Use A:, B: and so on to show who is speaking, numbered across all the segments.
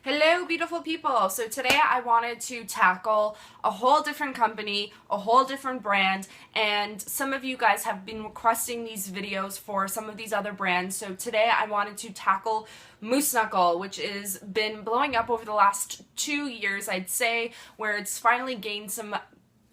A: Hello, beautiful people. So today I wanted to tackle a whole different company, a whole different brand, and some of you guys have been requesting these videos for some of these other brands. So today I wanted to tackle Moose Knuckle, which has been blowing up over the last 2 years, I'd say, where it's finally gained some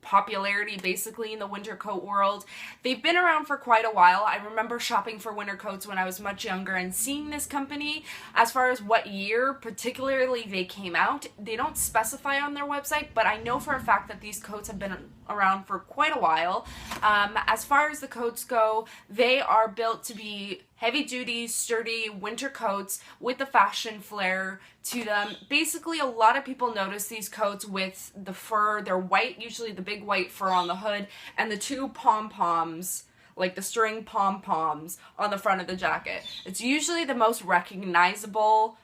A: popularity basically in the winter coat world. They've been around for quite a while. I remember shopping for winter coats when I was much younger and seeing this company. As far as what year particularly they came out, they don't specify on their website, but I know for a fact that these coats have been around for quite a while. As far as the coats go, they are built to be heavy-duty, sturdy winter coats with the fashion flair to them. Basically, a lot of people notice these coats with the fur. They're white, usually the big white fur on the hood, and the two pom-poms, like the string pom-poms on the front of the jacket. It's usually the most recognizable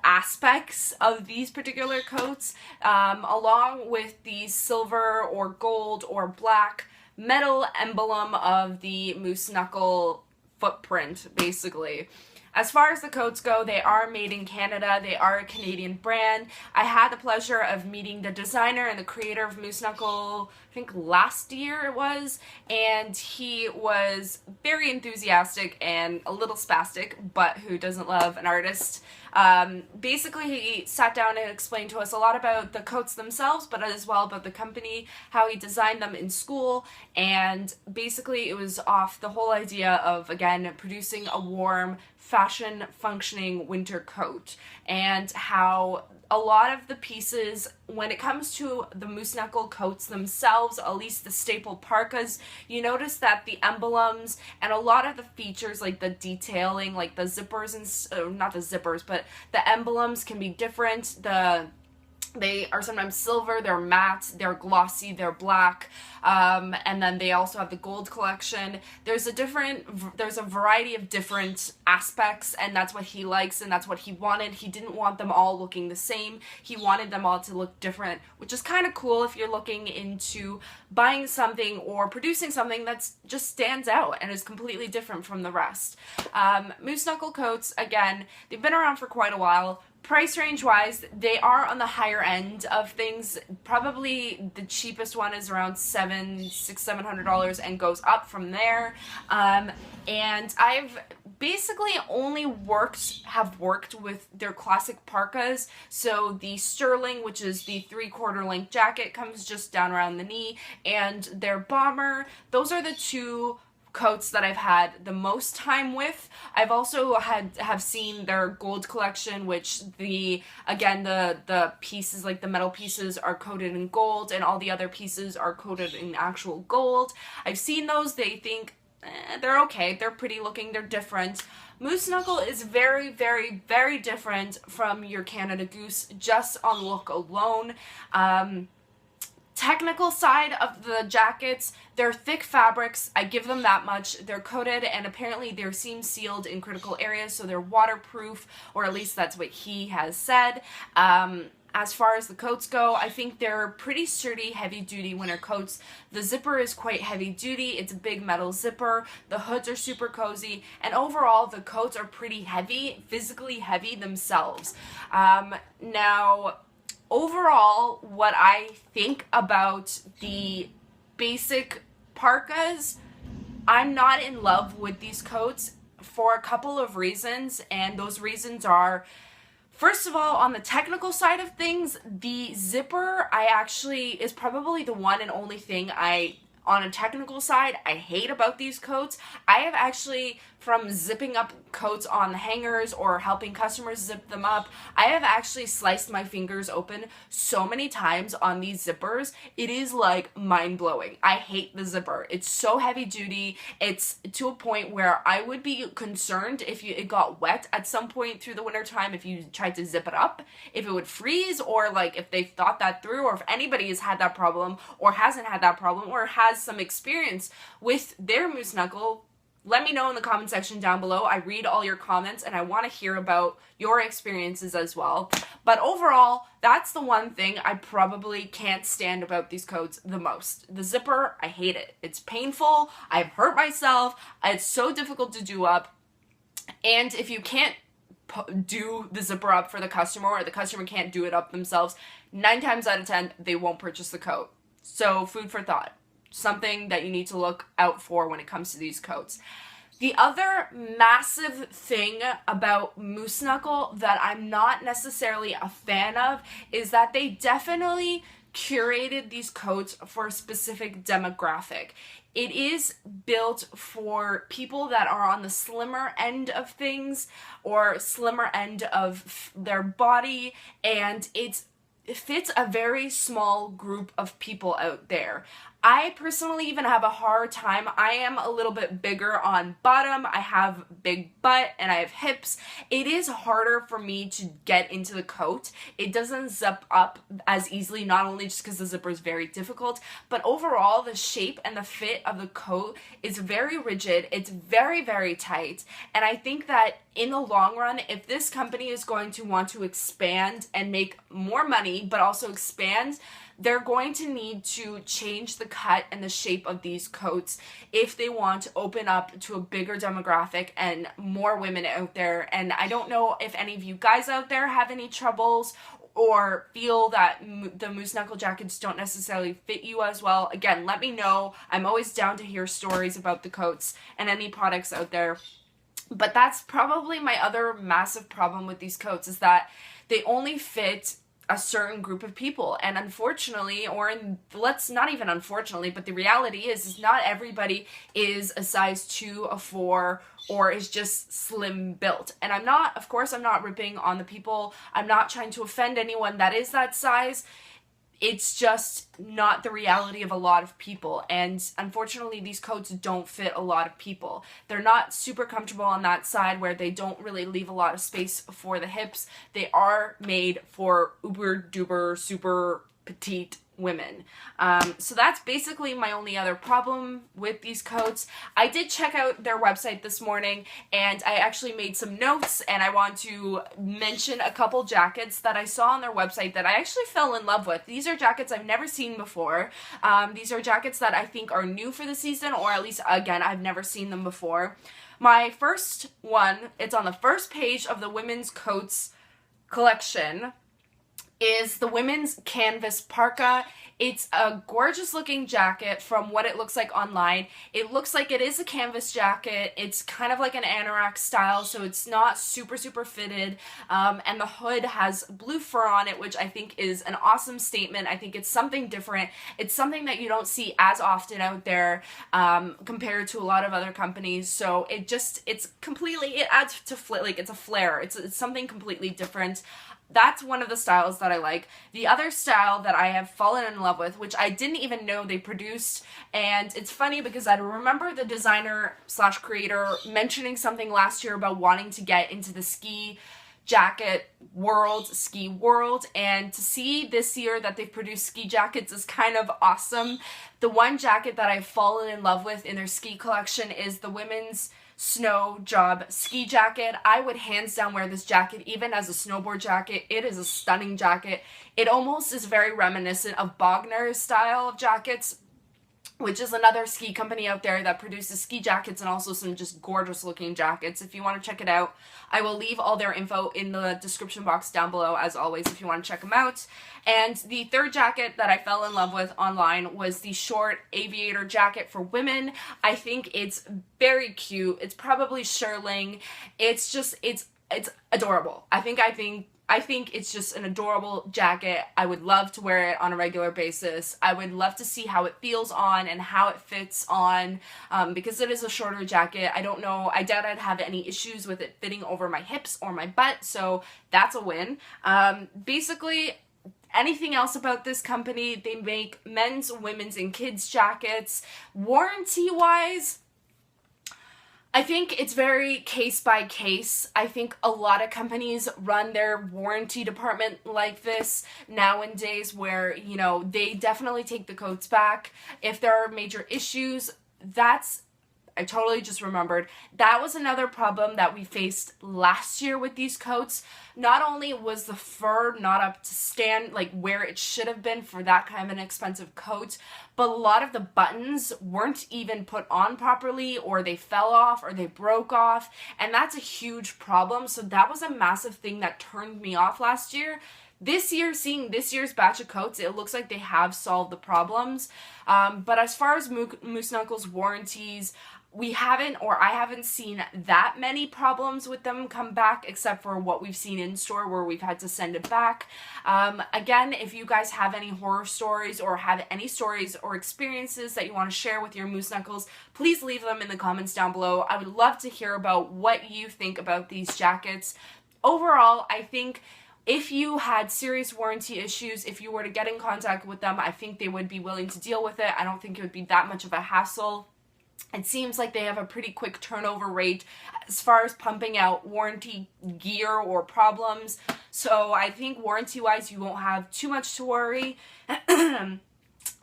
A: aspects of these particular coats, along with the silver or gold or black metal emblem of the Moose Knuckle footprint, basically. As far as the coats go, they are made in Canada. They are a Canadian brand. I had the pleasure of meeting the designer and the creator of Moose Knuckle, I think last year it was, and he was very enthusiastic and a little spastic, but who doesn't love an artist? Basically, he sat down and explained to us a lot about the coats themselves, but as well about the company, how he designed them in school, and basically it was off the whole idea of, again, producing a warm, fashion functioning winter coat, and how a lot of the pieces, when it comes to the Moose Knuckle coats themselves, at least the staple parkas, you notice that the emblems and a lot of the features, like the detailing, like the zippers and not the zippers, but the emblems can be different. They are sometimes silver, they're matte, they're glossy, they're black, and then they also have the gold collection. There's a variety of different aspects, and that's what he likes, and that's what he wanted. He didn't want them all looking the same. He wanted them all to look different, which is kind of cool if you're looking into buying something or producing something that just stands out and is completely different from the rest. Moose Knuckle coats, again, they've been around for quite a while. Price range wise, they are on the higher end of things. Probably the cheapest one is around $700 and goes up from there. And I've basically only have worked with their classic parkas. So the Sterling, which is the 3/4 length jacket, comes just down around the knee, and their bomber. Those are the two coats that I've had the most time with. I've also have seen their gold collection, which the pieces, like the metal pieces, are coated in gold, and all the other pieces are coated in actual gold. I've seen those. They think they're okay. They're pretty looking. They're different. Moose Knuckle is very, very, very different from your Canada Goose, just on look alone. Technical side of the jackets, they're thick fabrics. I give them that much. They're coated, and apparently they're seam sealed in critical areas, so they're waterproof, or at least that's what he has said. As far as the coats go, I think they're pretty sturdy, heavy-duty winter coats. The zipper is quite heavy-duty. It's a big metal zipper. The hoods are super cozy, and overall, the coats are pretty heavy, physically heavy themselves. Now, overall, what I think about the basic parkas, I'm not in love with these coats for a couple of reasons, and those reasons are, first of all, on the technical side of things, the zipper is probably the one and only thing on a technical side, I hate about these coats. I have actually, from zipping up coats on hangers or helping customers zip them up, I have actually sliced my fingers open so many times on these zippers. It is like mind-blowing. I hate the zipper. It's so heavy duty. It's to a point where I would be concerned if it got wet at some point through the winter time, if you tried to zip it up, if it would freeze, or like if they've thought that through, or if anybody has had that problem or hasn't had that problem or has some experience with their Moose Knuckle. Let me know in the comment section down below. I read all your comments, and I want to hear about your experiences as well. But overall, that's the one thing I probably can't stand about these coats the most. The zipper, I hate it. It's painful. I've hurt myself. It's so difficult to do up. And if you can't do the zipper up for the customer, or the customer can't do it up themselves, 9 times out of 10, they won't purchase the coat. So food for thought. Something that you need to look out for when it comes to these coats. The other massive thing about Moose Knuckle that I'm not necessarily a fan of is that they definitely curated these coats for a specific demographic. It is built for people that are on the slimmer end of things, or slimmer end of their body, and it fits a very small group of people out there. I personally even have a hard time. I am a little bit bigger on bottom. I have big butt and I have hips. It is harder for me to get into the coat. It doesn't zip up as easily, not only just because the zipper is very difficult, but overall the shape and the fit of the coat is very rigid. It's very, very tight. And I think that in the long run, if this company is going to want to expand and make more money, but also expand, they're going to need to change the cut and the shape of these coats if they want to open up to a bigger demographic and more women out there. And I don't know if any of you guys out there have any troubles or feel that the Moose Knuckle jackets don't necessarily fit you as well. Again, let me know. I'm always down to hear stories about the coats and any products out there. But that's probably my other massive problem with these coats, is that they only fit a certain group of people. And unfortunately, let's not even unfortunately, but the reality is not everybody is a size 2, a 4, or is just slim built. And I'm not ripping on the people. I'm not trying to offend anyone that is that size. It's just not the reality of a lot of people. And unfortunately, these coats don't fit a lot of people. They're not super comfortable on that side where they don't really leave a lot of space for the hips. They are made for uber duper super petite women. So that's basically my only other problem with these coats. I did check out their website this morning, and I actually made some notes, and I want to mention a couple jackets that I saw on their website that I actually fell in love with. These are jackets I've never seen before. These are jackets that I think are new for the season, or at least, again, I've never seen them before. My first one, it's on the first page of the women's coats collection, is the women's canvas parka. It's a gorgeous looking jacket from what it looks like online. It looks like it is a canvas jacket. It's kind of like an anorak style, so it's not super fitted, and the hood has blue fur on it, which I think is an awesome statement. I think it's something different. It's something that you don't see as often out there compared to a lot of other companies, so it adds to it's a flair. It's something completely different. That's one of the styles that I like. The other style that I have fallen in love with, which I didn't even know they produced, and it's funny because I remember the designer / creator mentioning something last year about wanting to get into the ski jacket world, ski world, and to see this year that they've produced ski jackets is kind of awesome. The one jacket that I've fallen in love with in their ski collection is the women's snow job ski jacket. I would hands down wear this jacket even as a snowboard jacket. It is a stunning jacket. It almost is very reminiscent of Bogner's style of jackets, which is another ski company out there that produces ski jackets and also some just gorgeous looking jackets. If you want to check it out, I will leave all their info in the description box down below, as always, if you want to check them out. And the third jacket that I fell in love with online was the short Aviator jacket for women. I think it's very cute. It's probably shearling. It's adorable. I think it's just an adorable jacket. I would love to wear it on a regular basis. I would love to see how it feels on and how it fits on, because it is a shorter jacket. I don't know. I doubt I'd have any issues with it fitting over my hips or my butt, so that's a win. Basically, anything else about this company, they make men's, women's, and kids jackets. Warranty-wise, I think it's very case by case. I think a lot of companies run their warranty department like this nowadays, where, you know, they definitely take the coats back. If there are major issues, that's I totally just remembered. That was another problem that we faced last year with these coats. Not only was the fur not up to stand, like where it should have been for that kind of an expensive coat, but a lot of the buttons weren't even put on properly, or they fell off, or they broke off, and that's a huge problem. So that was a massive thing that turned me off last year. This year, seeing this year's batch of coats, it looks like they have solved the problems. But as far as Moose Knuckles warranties, I haven't seen that many problems with them come back, except for what we've seen in store where we've had to send it back. Again, if you guys have any horror stories or have any stories or experiences that you want to share with your Moose Knuckles, please leave them in the comments down below. I would love to hear about what you think about these jackets. Overall, I think if you had serious warranty issues, if you were to get in contact with them, I think they would be willing to deal with it. I don't think it would be that much of a hassle. It seems like they have a pretty quick turnover rate as far as pumping out warranty gear or problems. So I think warranty-wise, you won't have too much to worry.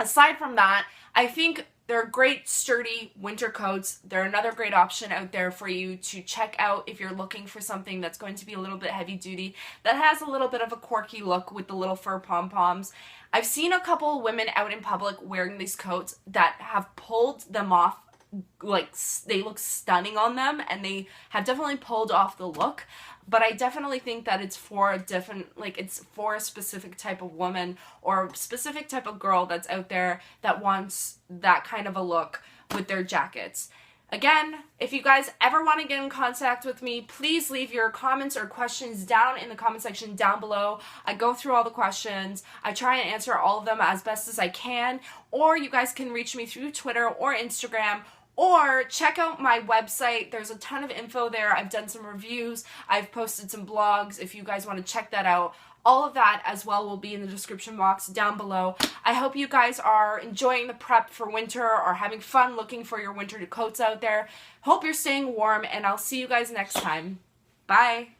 A: Aside from that, I think they're great, sturdy winter coats. They're another great option out there for you to check out if you're looking for something that's going to be a little bit heavy duty, that has a little bit of a quirky look with the little fur pom-poms. I've seen a couple women out in public wearing these coats that have pulled them off. Like, they look stunning on them, and they have definitely pulled off the look. But I definitely think that it's for it's for a specific type of woman or specific type of girl that's out there that wants that kind of a look with their jackets. Again, if you guys ever want to get in contact with me, please leave your comments or questions down in the comment section down below. I go through all the questions. I try and answer all of them as best as I can. Or you guys can reach me through Twitter or Instagram, or check out my website. There's a ton of info there. I've done some reviews. I've posted some blogs if you guys want to check that out. All of that as well will be in the description box down below. I hope you guys are enjoying the prep for winter or having fun looking for your winter coats out there. Hope you're staying warm, and I'll see you guys next time. Bye!